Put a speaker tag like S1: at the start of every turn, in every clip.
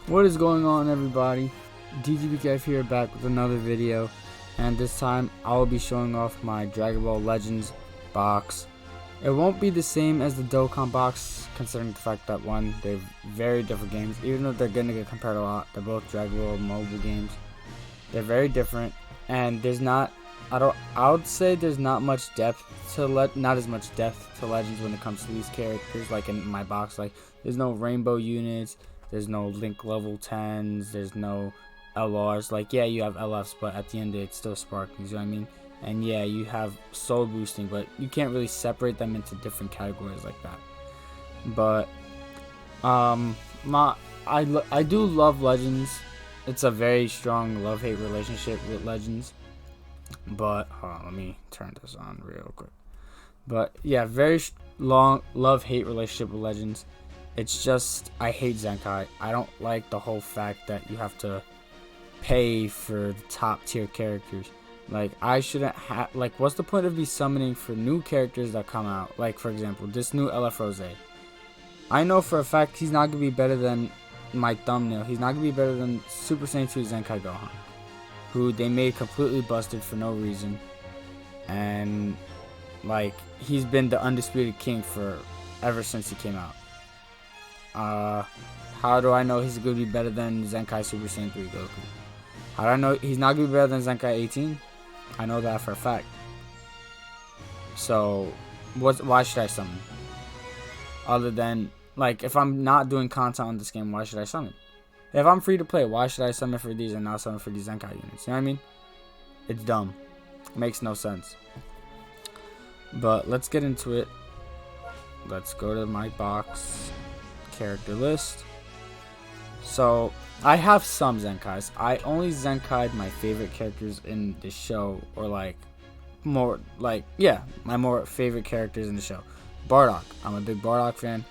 S1: What is going on, everybody? DGBKF here, back with another video, and this time I will be showing off my Dragon Ball Legends box. It won't be the same as the Dokkan box, considering the fact that one, they're very different games. Even though they're gonna get compared a lot, they're both Dragon Ball mobile games. They're very different, and I would say there's not much depth to not as much depth to Legends when it comes to these characters. Like in my box, like there's no rainbow units. There's no Link level 10s, there's no LRs. Like, yeah, you have LFs, but at the end of the day, it's still sparking, you know what I mean? And yeah, you have soul boosting, but you can't really separate them into different categories like that. But, I do love Legends. It's a very strong love-hate relationship with Legends. But, hold on, let me turn this on real quick. But, yeah, very long love-hate relationship with Legends. It's just, I hate ZENKAI. I don't like the whole fact that you have to pay for the top tier characters. Like, I shouldn't have, like, what's the point of me summoning for new characters that come out? Like, for example, this new LF Rose. I know for a fact he's not going to be better than my thumbnail. He's not going to be better than Super Saiyan 2 ZENKAI Gohan, who they made completely busted for no reason. And, like, he's been the undisputed king for ever since he came out. How do I know he's going to be better than ZENKAI Super Saiyan 3 Goku? How do I know he's not going to be better than ZENKAI 18? I know that for a fact. So, why should I summon? Other than, like, if I'm not doing content on this game, why should I summon? If I'm free to play, why should I summon for these and not summon for these ZENKAI units? You know what I mean? It's dumb. It makes no sense. But, let's get into it. Let's go to my box. Character list. So I have some Zenkais. I only Zenkai'd my favorite characters in the show, or like more like, yeah, my more favorite characters in the show. Bardock. I'm a big Bardock fan,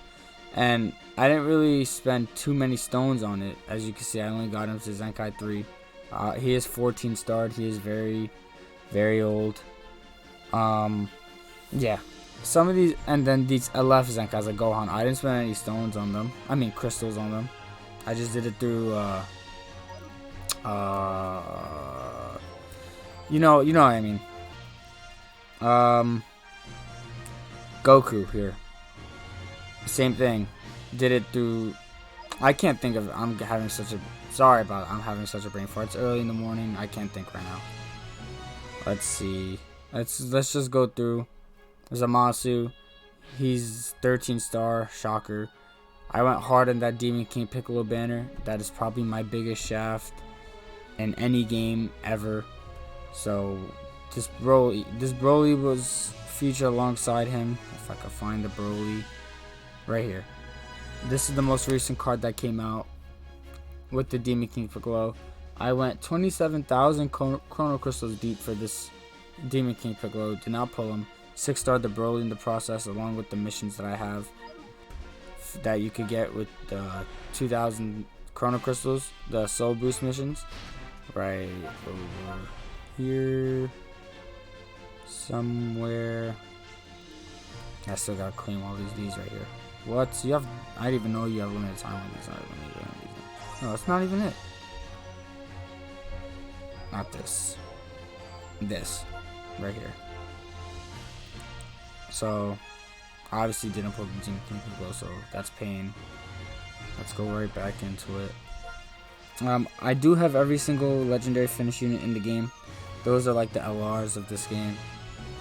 S1: and I didn't really spend too many stones on it. As you can see, I only got him to Zenkai 3. He is 14 starred. He is very, very old. Yeah. Some of these, and then these LF Zenkais like Gohan, I didn't spend any stones on them. I mean crystals on them. I just did it through you know what I mean. Goku here. Same thing. Did it through, I can't think of it. I'm having such a brain fart. It's early in the morning. I can't think right now. Let's see. Let's just go through. Zamasu, he's 13 star, shocker. I went hard on that Demon King Piccolo banner. That is probably my biggest shaft in any game ever. So this Broly was featured alongside him. If I could find the Broly right here. This is the most recent card that came out with the Demon King Piccolo. I went 27,000 Chrono Crystals deep for this Demon King Piccolo. Did not pull him. 6-star the Broly in the process, along with the missions that I have that you could get with the 2,000 Chrono Crystals, the Soul Boost missions, right over here somewhere. I still gotta claim all these right here. What? You have? I didn't even know you have limited time on these. No, it's not even it. Not this. This right here. So, obviously didn't pull the Demon King Piccolo, so that's pain. Let's go right back into it. I do have every single legendary finish unit in the game. Those are like the LRs of this game.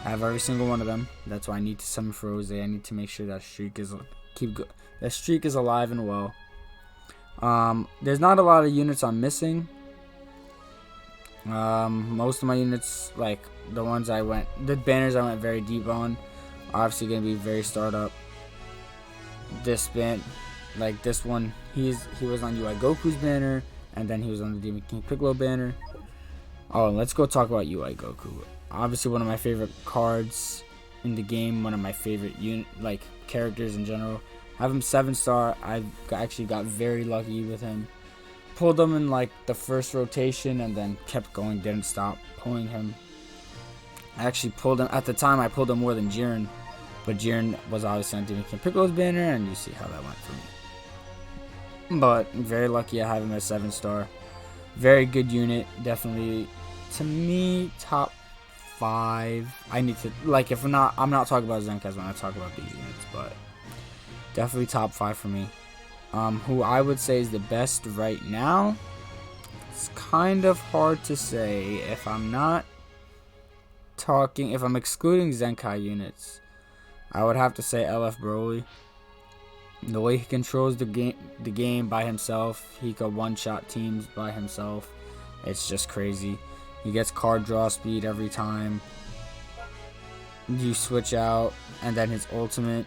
S1: I have every single one of them. That's why I need to summon for Rose. I need to make sure that streak is alive and well. There's not a lot of units I'm missing. Most of my units, like the banners I went very deep on, obviously gonna be very startup. This band, like this one, he was on UI Goku's banner, and then he was on the Demon King Piccolo banner. Oh, let's go talk about UI Goku. Obviously one of my favorite cards in the game, one of my favorite characters in general. I have him 7-star. I actually got very lucky with him. Pulled him in like the first rotation and then kept going, didn't stop pulling him. I actually pulled him, at the time I pulled him more than Jiren, but Jiren was obviously on Demon King Piccolo's banner, and you see how that went for me. but very lucky I have him as 7-star. Very good unit, definitely. To me, top 5. I need to, like, if I'm not talking about Zenkais when I talk about these units, but definitely top 5 for me. Who I would say is the best right now, it's kind of hard to say. If I'm excluding Zenkai units, I would have to say LF Broly. The way he controls the game by himself, he could one-shot teams by himself. It's just crazy. He gets card draw speed every time you switch out, and then his ultimate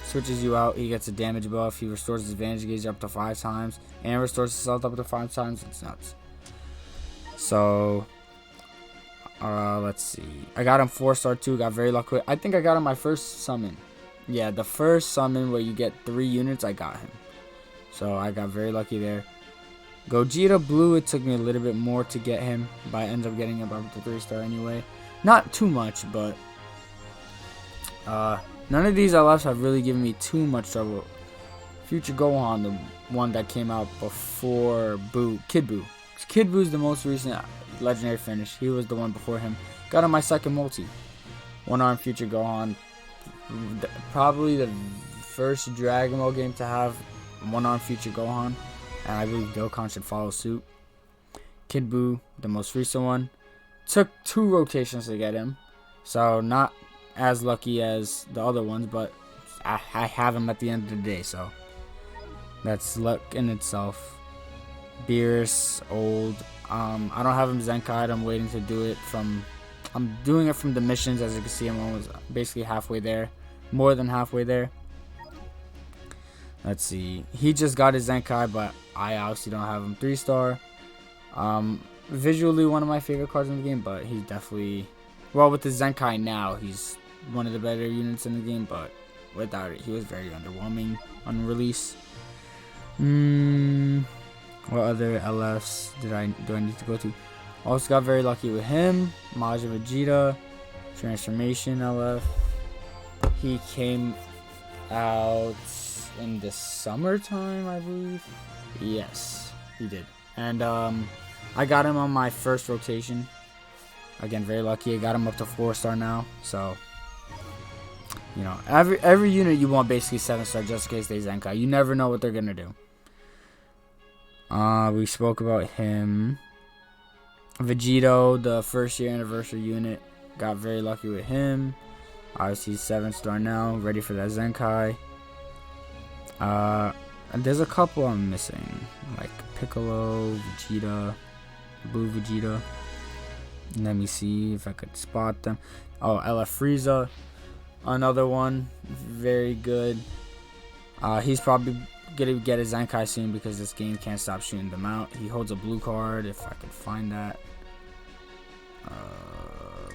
S1: switches you out. He gets a damage buff. He restores his advantage gauge up to 5 times, and restores his health up to 5 times. It's nuts. So let's see. I got him 4-star too. Got very lucky. I think I got him my first summon. Yeah, the first summon where you get 3 units, I got him. So I got very lucky there. Gogeta Blue, it took me a little bit more to get him, but I ended up getting him up to 3-star anyway. Not too much, but none of these LFs have really given me too much trouble. Future Gohan, the one that came out before Kid Buu. Kid Buu's the most recent legendary finish. He was the one before him. Got him my second multi. One-arm Future Gohan. Probably the first Dragon Ball game to have one-arm Future Gohan, and I believe Dokkan should follow suit. Kid Buu, the most recent one, took 2 rotations to get him, so not as lucky as the other ones, but I have him at the end of the day, so that's luck in itself. Beerus, old. I don't have him Zenkai. I'm waiting to do it I'm doing it from the missions. As you can see, I'm almost basically halfway there. More than halfway there. Let's see. He just got his Zenkai, but I obviously don't have him 3-star. Visually one of my favorite cards in the game, but he's definitely, well, with the Zenkai now, he's one of the better units in the game, but without it, he was very underwhelming on release. What other LFs do I need to go to? Also got very lucky with him. Majin Vegeta, Transformation LF. He came out in the summertime, I believe. Yes, he did. And I got him on my first rotation. Again, very lucky. I got him up to 4-star now. So, you know, every unit you want basically 7-star just in case they Zenkai. You never know what they're gonna do. We spoke about him. Vegito, the first year anniversary unit, got very lucky with him. Obviously 7-star now, ready for that Zenkai. And there's a couple I'm missing, like Piccolo, Vegeta, Blue Vegeta. Let me see if I could spot them. Oh, LF Frieza, another one, very good. He's probably gonna get a Zenkai soon because this game can't stop shooting them out. He holds a blue card, if I could find that.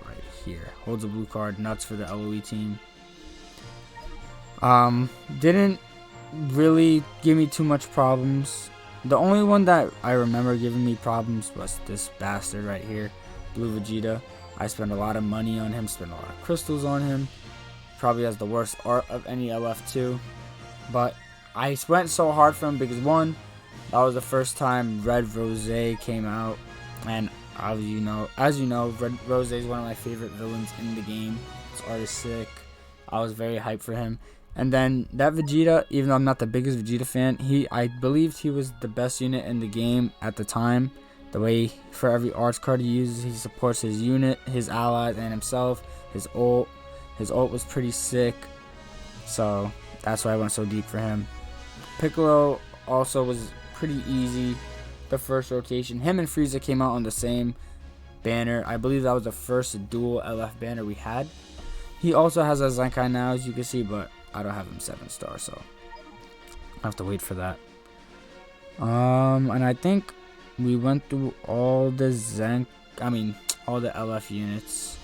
S1: Right here, holds a blue card. Nuts for the LOE team. Didn't really give me too much problems. The only one that I remember giving me problems was this bastard right here, Blue Vegeta. I spent a lot of money on him, spent a lot of crystals on him. Probably has the worst art of any LF too. But I went so hard for him because, one, that was the first time Red Rose came out, and as you know, Red Rose is one of my favorite villains in the game. His art is sick. I was very hyped for him. And then that Vegeta, even though I'm not the biggest Vegeta fan, I believed he was the best unit in the game at the time. The way for every arts card he uses, he supports his unit, his allies, and himself. His ult was pretty sick. So that's why I went so deep for him. Piccolo also was pretty easy. The first rotation, him and Frieza came out on the same banner. I believe that was the first dual LF banner we had. He also has a Zenkai now, as you can see, but I don't have him 7-star, so I have to wait for that. And I think we went through all the all the LF units.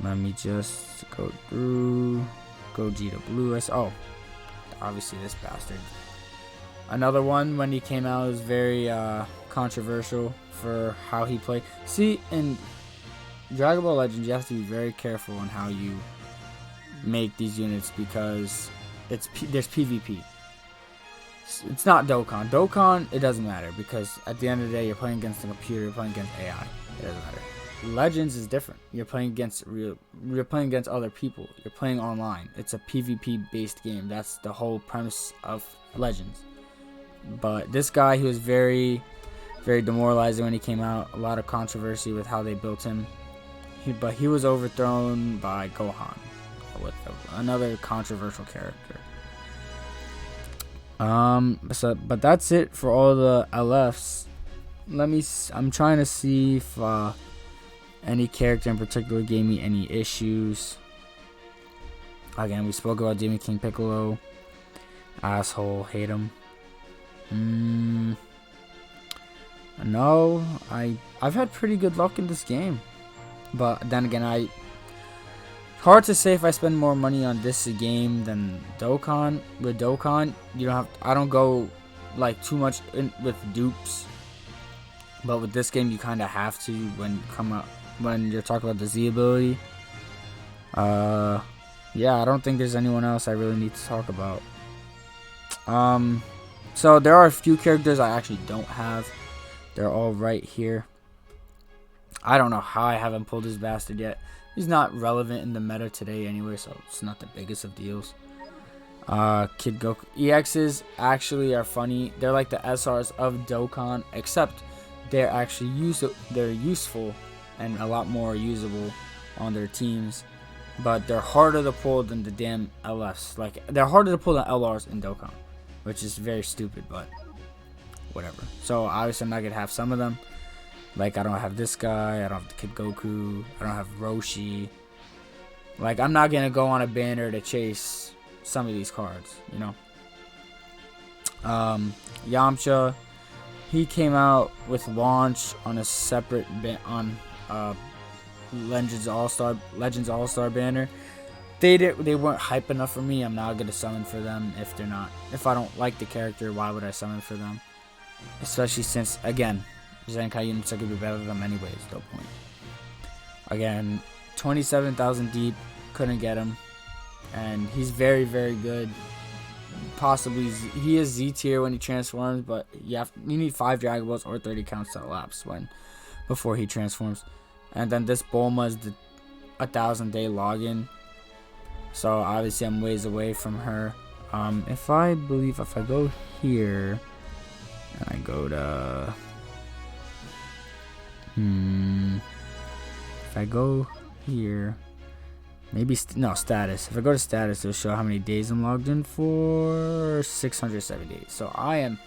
S1: Let me just go through. Gogeta Blue. Obviously this bastard. Another one, when he came out, was very controversial for how he played. See, in Dragon Ball Legends, you have to be very careful on how you make these units because there's PvP. It's not Dokkan. Dokkan, it doesn't matter because at the end of the day, you're playing against a computer. You're playing against AI. It doesn't matter. Legends is different. You're playing against You're playing against other people. You're playing online. It's a PvP based game. That's the whole premise of Legends. But this guy, he was very, very demoralizing when he came out. A lot of controversy with how they built him. But he was overthrown by Gohan, with another controversial character. But that's it for all the LFs. I'm trying to see if any character in particular gave me any issues. Again, we spoke about Jimmy King Piccolo. Asshole, hate him. No, I've had pretty good luck in this game. But then again, hard to say if I spend more money on this game than Dokkan. With Dokkan, I don't go like too much with dupes. But with this game, you kind of have to when you're talking about the Z ability. Yeah, I don't think there's anyone else I really need to talk about. So there are a few characters I actually don't have. They're all right here. I don't know how I haven't pulled this bastard yet. He's not relevant in the meta today anyway, so it's not the biggest of deals. Kid Goku. EXs actually are funny. They're like the SRs of Dokkan, except they're actually useful and a lot more usable on their teams. But they're harder to pull than the damn LFs. Like, they're harder to pull than LRs in Dokkan, which is very stupid, but whatever. So obviously I'm not gonna have some of them. Like, I don't have this guy, I don't have the Kid Goku, I don't have Roshi. Like, I'm not gonna go on a banner to chase some of these cards, you know. Yamcha, he came out with launch on a separate Legends All-Star banner. They weren't hype enough for me. I'm not gonna summon for them if I don't like the character. Why would I summon for them? Especially since, again, Zenkai units are going to be better than them anyways, no point. Again, 27,000 deep, couldn't get him. And he's very, very good. Possibly, he is Z tier when he transforms, but you need 5 Dragon Balls or 30 counts to elapse before he transforms. And then this Bulma is the 1,000-day login. So obviously I'm ways away from her. If I go here, and I go to... If I go here, maybe status. If I go to status, it'll show how many days I'm logged in for. 607 days. So I am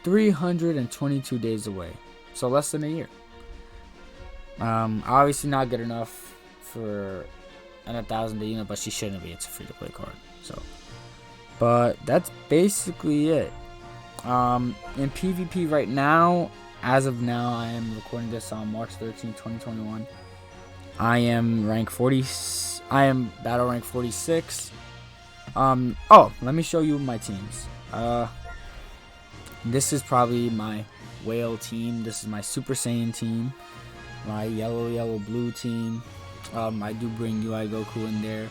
S1: 322 days away. So less than a year. Obviously not good enough for an 1,000-day unit, but she shouldn't be. It's a free-to-play card. So, but that's basically it. In PvP right now. As of now, I am recording this on March 13, 2021. I am rank 40. I am battle rank 46. Oh, let me show you my teams. This is probably my whale team. This is my Super Saiyan team. My yellow blue team. I do bring UI Goku in there.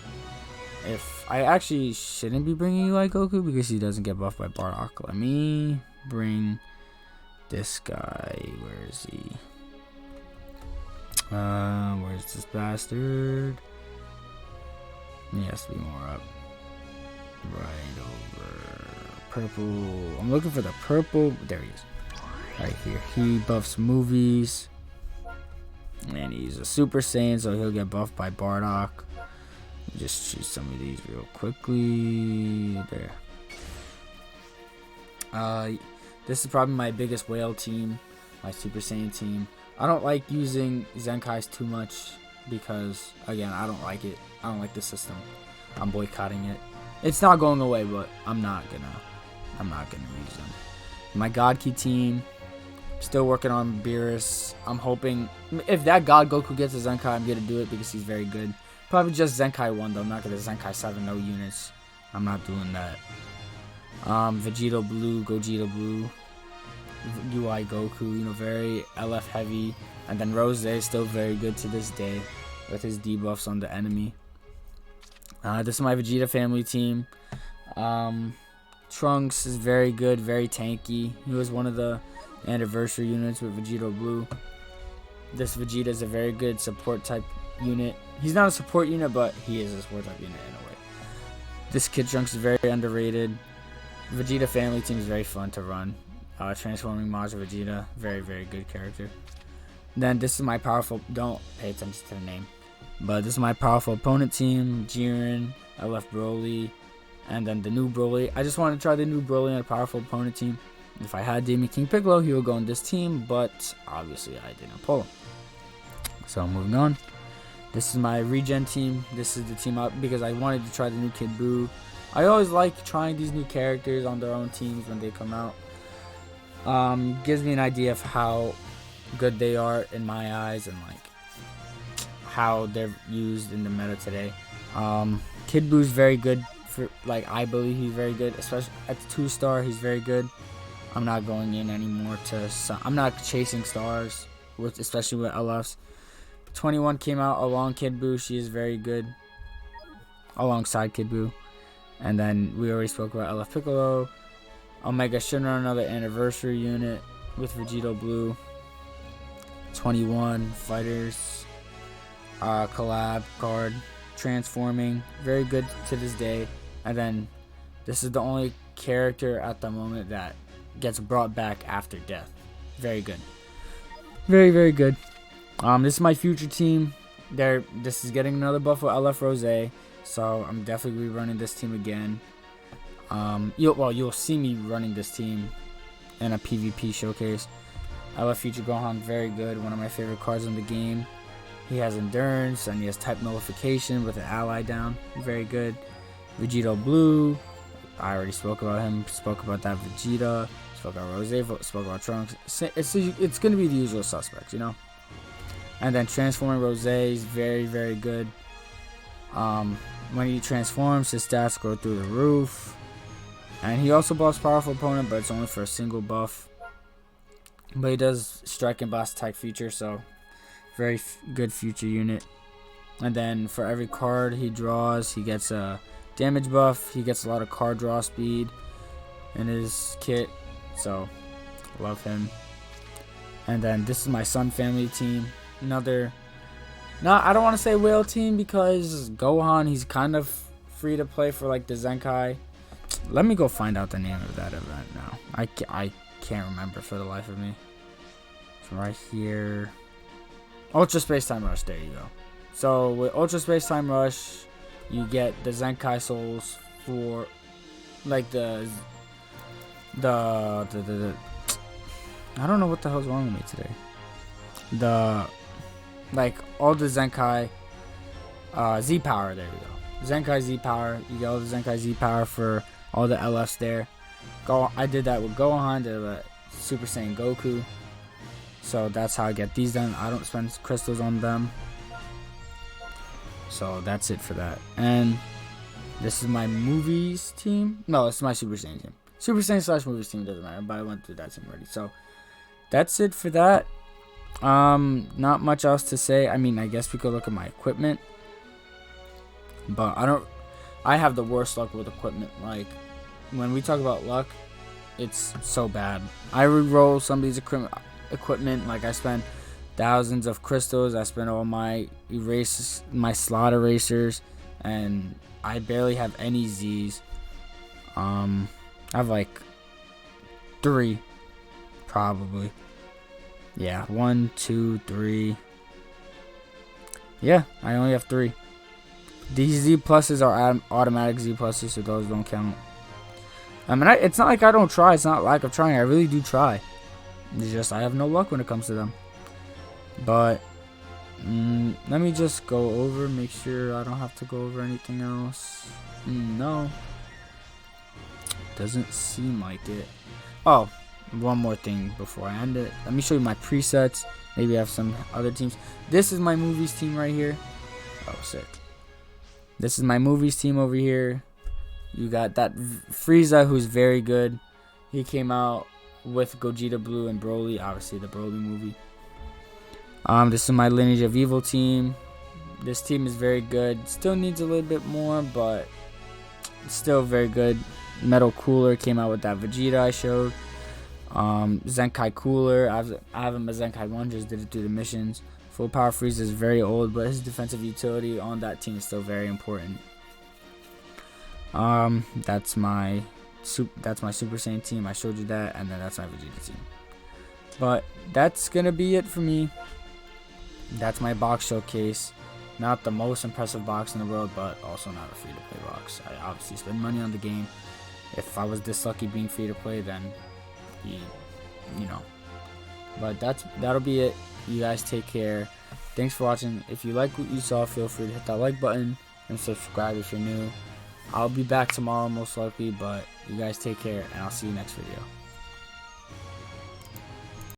S1: If I actually shouldn't be bringing UI Goku because he doesn't get buffed by Bardock. Let me bring this guy. Where is he? Where's this bastard? He has to be more up. Right over. Purple. I'm looking for the purple. There he is. Right here. He buffs movies. And he's a Super Saiyan, so he'll get buffed by Bardock. Just choose some of these real quickly. There. This is probably my biggest whale team, my Super Saiyan team. I don't like using Zenkais too much because, again, I don't like it. I don't like the system. I'm boycotting it. It's not going away, but I'm not gonna use them. My God Key team, still working on Beerus. I'm hoping if that God Goku gets a Zenkai, I'm gonna do it because he's very good. Probably just Zenkai 1 though. I'm not gonna Zenkai 7, no units. I'm not doing that. Vegeta Blue, Gogeta Blue, UI Goku, very LF heavy. And then Rose is still very good to this day with his debuffs on the enemy. This is my Vegeta family team. Trunks is very good, very tanky. He was one of the anniversary units with Vegeta Blue. This Vegeta is a very good support type unit. He's not a support unit, but he is a support type unit in a way. This Kid Trunks is very underrated. Vegeta family team is very fun to run. Transforming Majin Vegeta, very, very good character. Then this is my powerful, don't pay attention to the name, but this is my powerful opponent team, Jiren, LF Broly, and then the new Broly. I just wanted to try the new Broly on a powerful opponent team. If I had Demon King Piccolo, he would go in this team, but obviously I didn't pull him. So moving on. This is my regen team. This is the team up because I wanted to try the new Kid Buu. I always like trying these new characters on their own teams when they come out. Gives me an idea of how good they are in my eyes and like how they're used in the meta today. Kid Buu's very good for, like, I believe he's very good, especially at the 2-star. He's very good. I'm not going in anymore I'm not chasing stars, especially with LFs. 21 came out along Kid Buu. She is very good alongside Kid Buu. And then we already spoke about LF Piccolo. Omega Shinra, another anniversary unit with Vegeta Blue. 21 fighters, collab card, transforming, very good to this day. And then this is the only character at the moment that gets brought back after death. Very good, very, very good. This is my future team. This is getting another buff with LF Rose, so I'm definitely running this team again. You'll see me running this team in a PvP showcase. LF Future Gohan, very good, one of my favorite cards in the game. He has endurance and he has type nullification with an ally down, very good. Vegeta Blue, I already spoke about him, spoke about that Vegeta, spoke about Rose, spoke about Trunks. It's gonna be the usual suspects, you know. And then transforming Rose is very, very good. When he transforms, his stats go through the roof. And he also buffs powerful opponent, but it's only for a single buff. But he does strike and blast attack feature, so very good future unit. And then for every card he draws, he gets a damage buff. He gets a lot of card draw speed in his kit, so love him. And then this is my Sun family team. Another, I don't want to say whale team because Gohan, he's kind of free to play for like the Zenkai. Let me go find out the name of that event now. I can't remember for the life of me. It's right here. Ultra Space Time Rush, there you go. So with Ultra Space Time Rush, you get the Zenkai souls for like the I don't know what the hell's wrong with me today. Like all the Zenkai Z power, there we go. Zenkai Z power, you get all the Zenkai Z power for all the LFs there. I did that with Gohan, did it Super Saiyan Goku. So that's how I get these done. I don't spend crystals on them. So that's it for that. And this is my movies team. No, this is my Super Saiyan team. Super Saiyan / movies team, doesn't matter, but I went through that team already. So that's it for that. Not much else to say. I mean, I guess we could look at my equipment, but I have the worst luck with equipment. Like when we talk about luck, it's so bad. I re-roll some of these equipment. Like I spend thousands of crystals. I spend all my erasers, my slot erasers, and I barely have any Z's. I have like 3, probably. Yeah, 1, 2, 3. Yeah, I only have 3. These Z pluses are automatic Z pluses, so those don't count. I mean, it's not like I don't try. It's not lack of trying. I really do try. It's just I have no luck when it comes to them. But let me just go over, make sure I don't have to go over anything else. No, doesn't seem like it. Oh, one more thing before I end it. Let me show you my presets. Maybe I have some other teams. This is my movies team right here. Oh, sick. This is my movies team over here. You got that Frieza, who's very good. He came out with Gogeta Blue and Broly, obviously the Broly movie. This is my Lineage of Evil team. This team is very good. Still needs a little bit more, but it's still very good. Metal Cooler came out with that Vegeta I showed. Zenkai Cooler, I have him as Zenkai 1, just did it through the missions. Full Power Frieza is very old, but his defensive utility on that team is still very important. That's my Super Saiyan team. I showed you that, and then that's my Vegeta team. But that's gonna be it for me. That's my box showcase. Not the most impressive box in the world, but also not a free-to-play box. I obviously spend money on the game. If I was this lucky being free-to-play, then you know. But that'll be it. You guys take care. Thanks for watching. If you like what you saw, feel free to hit that like button and subscribe if you're new. I'll be back tomorrow most likely, but you guys take care, and I'll see you next video.